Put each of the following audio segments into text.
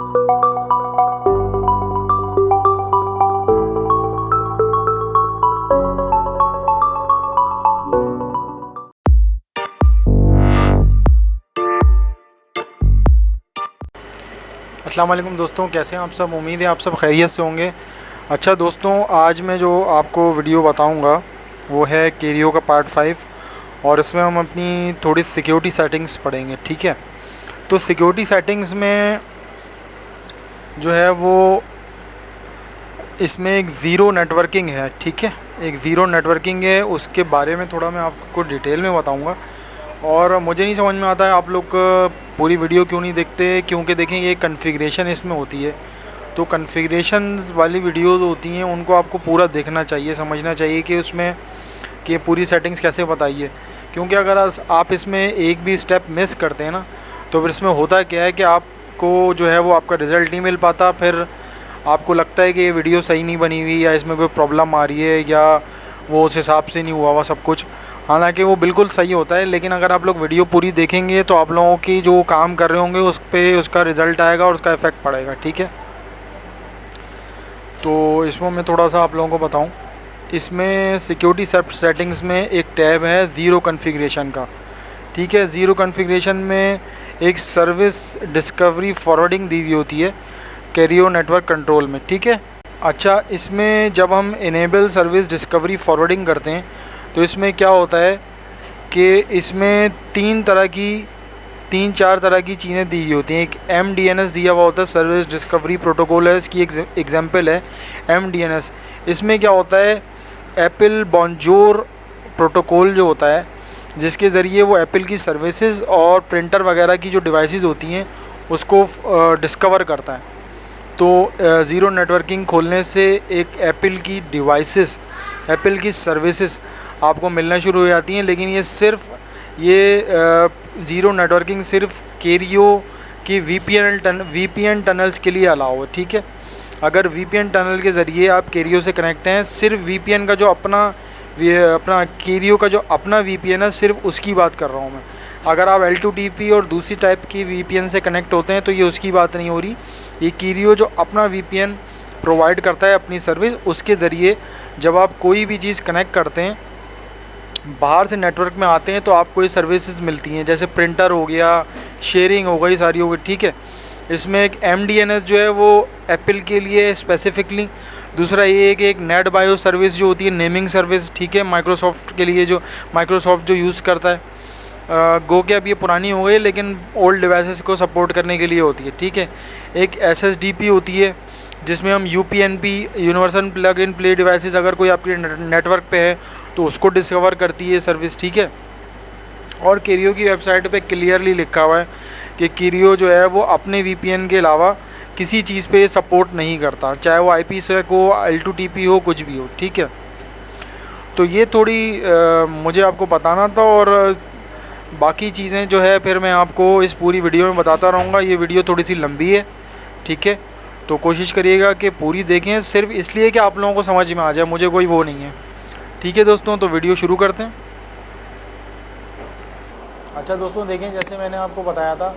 अस्सलाम वालेकुम दोस्तों, कैसे हैं आप सब। उम्मीद है आप सब खैरियत से होंगे। अच्छा दोस्तों, आज मैं जो आपको वीडियो बताऊंगा वो है केरियो का पार्ट 5 और इसमें हम अपनी थोड़ी सिक्योरिटी सेटिंग्स पढ़ेंगे। ठीक है, तो सिक्योरिटी सेटिंग्स में जो है वो इसमें एक ज़ीरो नेटवर्किंग है। ठीक है, एक ज़ीरो नेटवर्किंग है, उसके बारे में थोड़ा मैं आपको डिटेल में बताऊँगा। और मुझे नहीं समझ में आता है आप लोग पूरी वीडियो क्यों नहीं देखते, क्योंकि देखें ये कॉन्फ़िगरेशन इसमें होती है, तो कॉन्फ़िगरेशन वाली वीडियोज़ होती हैं उनको आपको पूरा देखना चाहिए, समझना चाहिए कि उसमें कि पूरी सेटिंग्स कैसे बताइए। क्योंकि अगर आप इसमें एक भी स्टेप मिस करते हैं ना, तो फिर इसमें होता क्या है कि आपको जो है वो आपका रिज़ल्ट नहीं मिल पाता। फिर आपको लगता है कि ये वीडियो सही नहीं बनी हुई, या इसमें कोई प्रॉब्लम आ रही है, या वो उस हिसाब से नहीं हुआ हुआ सब कुछ। हालांकि वो बिल्कुल सही होता है, लेकिन अगर आप लोग वीडियो पूरी देखेंगे तो आप लोगों की जो काम कर रहे होंगे उस पर उसका रिज़ल्ट आएगा और उसका इफ़ेक्ट पड़ेगा। ठीक है, तो इसमें मैं थोड़ा सा आप लोगों को बताऊं। इसमें सिक्योरिटी सेटिंग्स में एक टैब है ज़ीरो कॉन्फ़िगरेशन का। ठीक है, ज़ीरो कॉन्फ़िगरेशन में एक सर्विस डिस्कवरी फॉरवर्डिंग दी हुई होती है केरियो नेटवर्क कंट्रोल में। ठीक है, अच्छा, इसमें जब हम इनेबल सर्विस डिस्कवरी फॉरवर्डिंग करते हैं तो इसमें क्या होता है कि इसमें तीन चार तरह की चीज़ें दी हुई होती हैं। एक MDNS दिया हुआ होता है, सर्विस डिस्कवरी प्रोटोकॉल है, इसकी एक एग्जांपल है MDNS। इसमें क्या होता है, एप्पल बॉन्जोर प्रोटोकॉल जो होता है, जिसके ज़रिए वो एप्पल की सर्विसेज और प्रिंटर वगैरह की जो डिवाइसेस होती हैं उसको डिस्कवर करता है। तो ज़ीरो नेटवर्किंग खोलने से एक एप्पल की डिवाइसेस, एप्पल की सर्विसेज आपको मिलना शुरू हो जाती हैं। लेकिन ये ज़ीरो नेटवर्किंग सिर्फ केरियो की VPN टनल्स के लिए अलाउ है। ठीक है, अगर VPN टनल के ज़रिए आप केरियो से कनेक्ट हैं, सिर्फ VPN का जो अपना केरियो का जो अपना VPN है, सिर्फ उसकी बात कर रहा हूँ मैं। अगर आप L2TP और दूसरी टाइप की VPN से कनेक्ट होते हैं तो ये उसकी बात नहीं हो रही। ये केरियो जो अपना VPN प्रोवाइड करता है अपनी सर्विस, उसके ज़रिए जब आप कोई भी चीज़ कनेक्ट करते हैं, बाहर से नेटवर्क में आते हैं, तो आपको ये सर्विसेज मिलती हैं, जैसे प्रिंटर हो गया, शेयरिंग हो गई, सारी हो गई। ठीक है, इसमें एक MDNS जो है वो एप्पल के लिए स्पेसिफिकली। दूसरा ये एक नेट बायो सर्विस जो होती है, नेमिंग सर्विस। ठीक है, माइक्रोसॉफ्ट के लिए जो माइक्रोसॉफ्ट जो यूज़ करता है, गो के अब ये पुरानी हो गई, लेकिन ओल्ड डिवाइसेस को सपोर्ट करने के लिए होती है। ठीक है, एक SSDP होती है, जिसमें हम UPnP universal plug in play devices, अगर कोई आपके नेटवर्क पे है तो उसको डिस्कवर करती है सर्विस। ठीक है, और केरियो की वेबसाइट पे क्लियरली लिखा हुआ है कि केरियो जो है वो अपने VPN के अलावा किसी चीज़ पे सपोर्ट नहीं करता, चाहे वो IPsec हो, L2TP हो, कुछ भी हो। ठीक है, तो ये थोड़ी मुझे आपको बताना था, और बाकी चीज़ें जो है फिर मैं आपको इस पूरी वीडियो में बताता रहूँगा। ये वीडियो थोड़ी सी लंबी है। ठीक है, तो कोशिश करिएगा कि पूरी देखें, सिर्फ इसलिए कि आप लोगों को समझ में आ जाए, मुझे कोई वो नहीं है। ठीक है दोस्तों, तो वीडियो शुरू करते हैं। अच्छा दोस्तों, देखें, जैसे मैंने आपको बताया था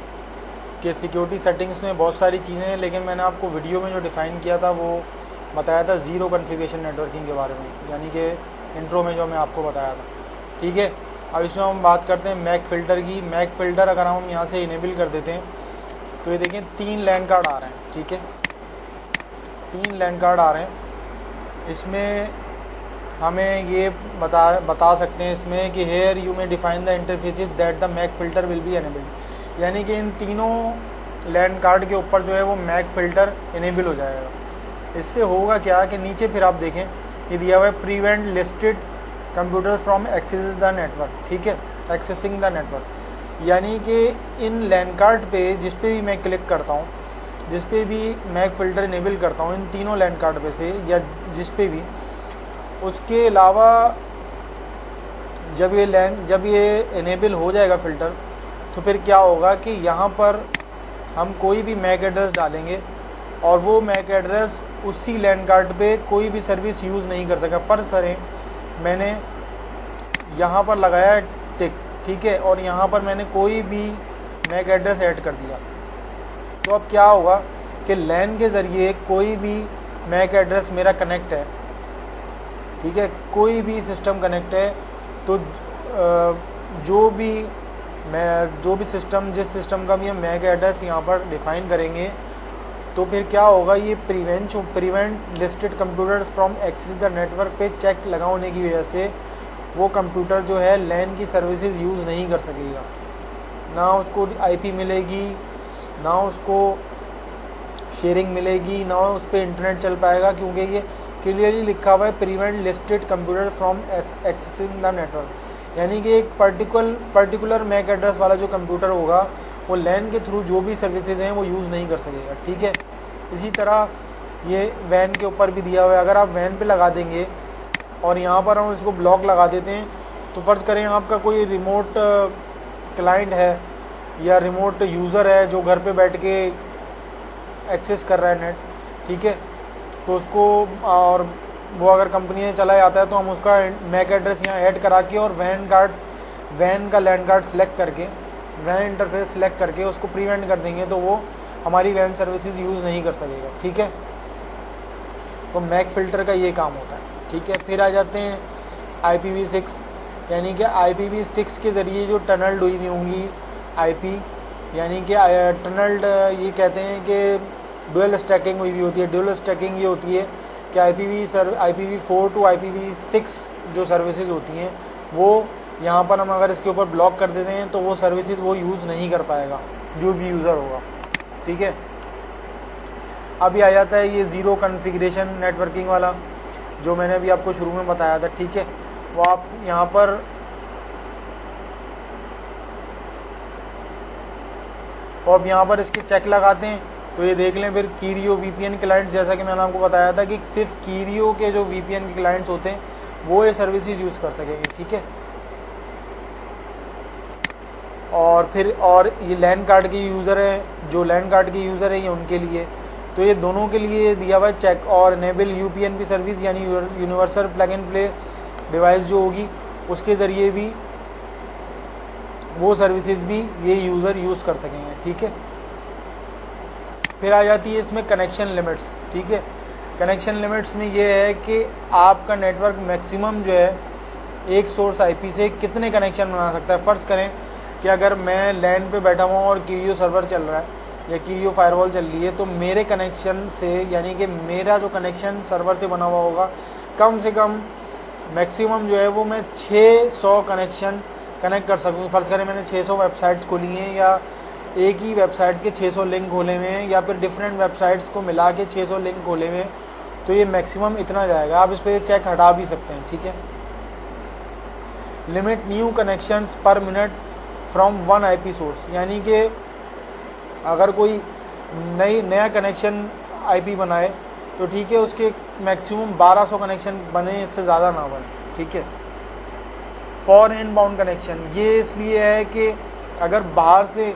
कि सिक्योरिटी सेटिंग्स में बहुत सारी चीज़ें हैं, लेकिन मैंने आपको वीडियो में जो डिफ़ाइन किया था वो बताया था ज़ीरो कॉन्फ़िगरेशन नेटवर्किंग के बारे में, यानी कि इंट्रो में जो मैं आपको बताया था। ठीक है, अब इसमें हम बात करते हैं मैक फ़िल्टर की। मैक फ़िल्टर अगर हम यहाँ से इनेबल कर देते हैं तो ये देखें 3 लैन कार्ड आ रहे हैं। ठीक है, 3 लैन कार्ड आ रहे हैं। इसमें हमें ये बता सकते हैं इसमें कि here you may define the interfaces that the MAC filter will be enabled, यानी कि इन तीनों लैन कार्ड के ऊपर जो है वो मैक फ़िल्टर इनेबल हो जाएगा। इससे होगा क्या कि नीचे फिर आप देखें ये दिया हुआ है prevent listed computer from access the network. ठीक है, एक्सेसिंग द नेटवर्क, यानी कि इन लैन कार्ड पे जिस पे भी मैं क्लिक करता हूँ, जिस पे भी मैक फ़िल्टर इनेबल करता हूँ, इन तीनों लैन कार्ड पे से या जिस पे भी, उसके अलावा जब ये इनेबल हो जाएगा फ़िल्टर, तो फिर क्या होगा कि यहाँ पर हम कोई भी मैक एड्रेस डालेंगे और वो मैक एड्रेस उसी लैन कार्ड पे कोई भी सर्विस यूज़ नहीं कर सका। फ़र्ज़ करें मैंने यहाँ पर लगाया टिक, ठीक है, और यहाँ पर मैंने कोई भी मैक एड्रेस ऐड कर दिया, तो अब क्या होगा कि लैन के ज़रिए कोई भी मैक एड्रेस मेरा कनेक्ट है, ठीक है, कोई भी सिस्टम कनेक्ट है, तो जो भी सिस्टम, जिस सिस्टम का भी हम मैक एड्रेस यहाँ पर डिफ़ाइन करेंगे, तो फिर क्या होगा, ये prevent listed computer from access the network पे चेक लगा होने की वजह से वो कंप्यूटर जो है लैन की सर्विसेज यूज़ नहीं कर सकेगा, ना उसको आईपी मिलेगी, ना उसको शेयरिंग मिलेगी, ना उस पर इंटरनेट चल पाएगा, क्योंकि ये क्लियरली लिखा हुआ है prevent listed computer from accessing the network. यानी कि एक पर्टिकुलर मैक एड्रेस वाला जो कंप्यूटर होगा वो लैन के थ्रू जो भी सर्विसेज हैं वो यूज़ नहीं कर सकेगा, ठीक है। इसी तरह ये वैन के ऊपर भी दिया हुआ है, अगर आप वैन पे लगा देंगे और यहाँ पर हम इसको ब्लॉक लगा देते हैं, तो फ़र्ज़ करें आपका कोई रिमोट क्लाइंट है या रिमोट यूज़र है जो घर पे बैठ के एक्सेस कर रहा है नेट, ठीक है, तो उसको, और वो अगर कंपनी से चला जाता है, तो हम उसका मैक एड्रेस यहाँ ऐड करा के और वैन का लैंड कार्ड सेलेक्ट करके, वैन इंटरफेस सेलेक्ट करके उसको प्रिवेंट कर देंगे, तो वो हमारी वैन सर्विसेज यूज़ नहीं कर सकेगा, ठीक है। तो मैक फ़िल्टर का ये काम होता है, ठीक है। फिर आ जाते हैं IPv6, यानी कि IPv6 के ज़रिए जो टनल हुई हुई होंगी IP, यानी कि टनल्ड, ये कहते हैं कि डुअल स्टैकिंग हुई होती है। डुअल स्टैकिंग ये होती है कि IPv4 टू IPv6 जो सर्विसेज होती हैं, वो यहाँ पर हम अगर इसके ऊपर ब्लॉक कर देते हैं तो वो सर्विसेज वो यूज़ नहीं कर पाएगा जो भी यूज़र होगा, ठीक है। अभी आ जाता है ये ज़ीरो कॉन्फ़िगरेशन नेटवर्किंग वाला, जो मैंने अभी आपको शुरू में बताया था, ठीक है। वो आप यहाँ पर इसके चेक लगाते हैं, तो ये देख लें फिर कीरियो VPN क्लाइंट्स, जैसा कि मैंने आपको बताया था कि सिर्फ कीरियो के जो VPN के क्लाइंट्स होते हैं वो ये सर्विसेज यूज़ कर सकेंगे, ठीक है। और ये लैन कार्ड के यूज़र हैं, जो लैन कार्ड के यूज़र हैं ये उनके लिए, तो ये दोनों के लिए दिया हुआ है चेक। और इनेबल UPnP सर्विस, यानी universal plug and play device जो होगी, उसके ज़रिए भी वो सर्विसेज भी ये यूज़र यूज़ कर सकेंगे, ठीक है। फिर आ जाती है इसमें कनेक्शन लिमिट्स, ठीक है। कनेक्शन लिमिट्स में ये है कि आपका नेटवर्क मैक्सिमम जो है एक सोर्स IP से कितने कनेक्शन बना सकता है। फ़र्ज़ करें कि अगर मैं लैन पे बैठा हुआ हूँ और कीरियो सर्वर चल रहा है या कीरियो फायरवॉल चल रही है, तो मेरे कनेक्शन से, यानी कि मेरा जो कनेक्शन सर्वर से बना हुआ होगा, कम से कम मैक्सिमम जो है वो मैं 600 कनेक्शन कनेक्ट कर सकूँ। फ़र्ज़ करें मैंने 600 वेबसाइट्स खोली हैं, या एक ही वेबसाइट्स के 600 लिंक खोले हुए हैं, या फिर डिफरेंट वेबसाइट्स को मिला के 600 लिंक खोले हुए हैं, तो ये मैक्सिमम इतना जाएगा। आप इस पर चेक हटा भी सकते हैं, ठीक है। लिमिट न्यू कनेक्शंस पर मिनट फ्रॉम 1 IP सोर्स, यानी कि अगर कोई नया कनेक्शन IP बनाए तो ठीक है, उसके मैक्सिमम 1200 कनेक्शन बने, इससे ज़्यादा ना बने, ठीक है। फॉर इनबाउंड कनेक्शन, ये इसलिए है कि अगर बाहर से,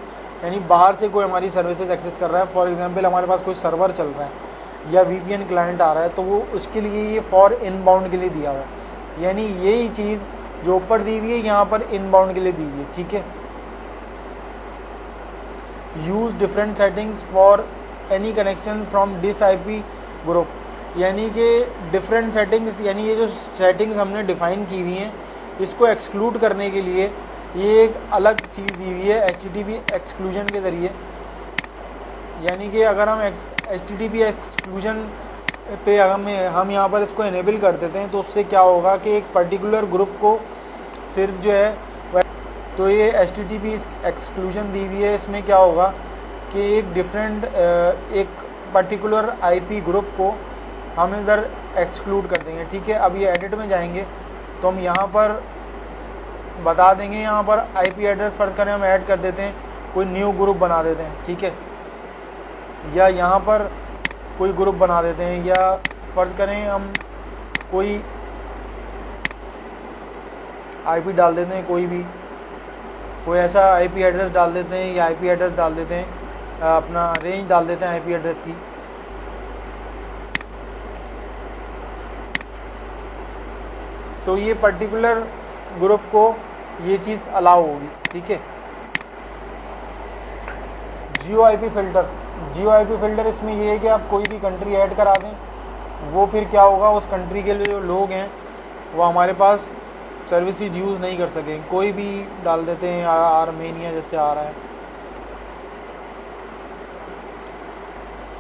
यानी बाहर से कोई हमारी सर्विसेज एक्सेस कर रहा है, फॉर एग्जांपल हमारे पास कोई सर्वर चल रहा है या VPN क्लाइंट आ रहा है, तो वो उसके लिए ये फॉर इनबाउंड के लिए दिया हुआ है, यानी यही चीज़ जो ऊपर दी हुई है यहाँ पर इनबाउंड के लिए दी हुई है, ठीक है। Use different settings for any connection from this IP group, यानी कि डिफरेंट सेटिंग्स, यानी ये जो सेटिंग्स हमने डिफ़ाइन की हुई हैं, इसको एक्सक्लूड करने के लिए ये एक अलग चीज़ दी हुई है HTTP एक्सक्लूजन के ज़रिए। यानी कि अगर हम HTTP एक्सक्लूजन पे हम यहाँ पर इसको इनेबल कर देते हैं, तो उससे क्या होगा कि एक पर्टिकुलर ग्रुप को सिर्फ जो है, तो ये HTTP एक्सक्लूजन दी हुई है, इसमें क्या होगा कि एक पर्टिकुलर IP ग्रुप को हम इधर एक्सक्लूड कर देंगे, ठीक है। अब ये एडिट में जाएंगे तो हम यहाँ पर बता देंगे, यहाँ पर IP एड्रेस फ़र्ज़ करें हम ऐड कर देते हैं, कोई न्यू ग्रुप बना देते हैं, ठीक है, या यहाँ पर कोई ग्रुप बना देते हैं, या फ़र्ज़ करें हम कोई IP डाल देते हैं, कोई ऐसा IP एड्रेस डाल देते हैं, या IP एड्रेस डाल देते हैं, अपना रेंज डाल देते हैं IP एड्रेस की। तो ये पर्टिकुलर ग्रुप को ये चीज़ अलाउ होगी, ठीक है। जियो IP फ़िल्टर, जियो आईपी फ़िल्टर इसमें ये है कि आप कोई भी कंट्री ऐड करा दें, वो फिर क्या होगा, उस कंट्री के जो लोग हैं वो हमारे पास सर्विसेज यूज़ नहीं कर सकें। कोई भी डाल देते हैं, आर्मेनिया जैसे आ रहा है।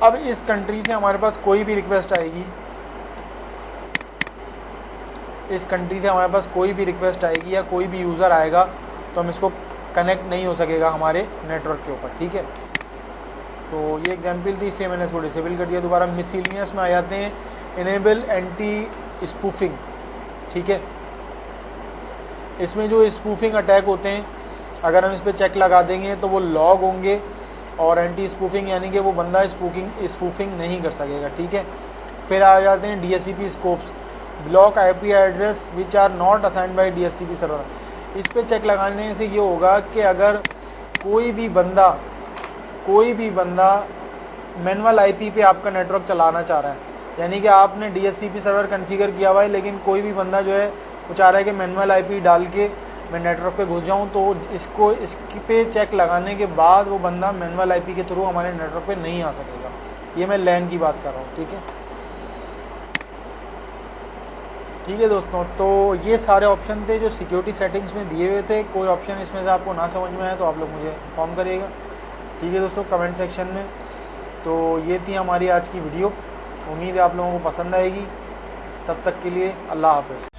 अब इस कंट्री से हमारे पास कोई भी रिक्वेस्ट आएगी, इस कंट्री से हमारे पास कोई भी रिक्वेस्ट आएगी या कोई भी यूज़र आएगा तो हम इसको कनेक्ट नहीं हो सकेगा हमारे नेटवर्क के ऊपर, ठीक है। तो ये एग्जांपल थी, इसलिए मैंने इसको डिसेबल कर दिया। दोबारा मिसलिनियस में आ जाते हैं, इनेबल एंटी स्पूफिंग, ठीक है। इसमें जो स्पूफिंग अटैक होते हैं, अगर हम इस पर चेक लगा देंगे तो वो लॉग होंगे और एंटी स्पूफिंग यानी कि वो बंदा स्पूफिंग नहीं कर सकेगा, ठीक है। फिर आ जाते हैं DHCP scopes, block IP address which are not assigned by DHCP server. इस पे चेक लगाने से ये होगा कि अगर कोई भी बंदा मैनुअल IP पे आपका नेटवर्क चलाना चाह रहा है, यानी कि आपने DHCP सर्वर कॉन्फ़िगर किया हुआ है, लेकिन कोई भी बंदा जो है वो चाह रहा है कि मैनुअल IP डाल के मैं नेटवर्क पे घुस जाऊँ, तो इसके पे चेक लगाने के बाद वो बंदा मैनुअल IP के थ्रू हमारे नेटवर्क पे नहीं आ सकेगा। ये मैं LAN की बात कर रहा हूँ, ठीक है दोस्तों। तो ये सारे ऑप्शन थे जो सिक्योरिटी सेटिंग्स में दिए हुए थे। कोई ऑप्शन इसमें से आपको ना समझ में आए तो आप लोग मुझे इन्फॉर्म करिएगा, ठीक है दोस्तों, कमेंट सेक्शन में। तो ये थी हमारी आज की वीडियो, उम्मीद है आप लोगों को पसंद आएगी। तब तक के लिए अल्लाह हाफ़िज़।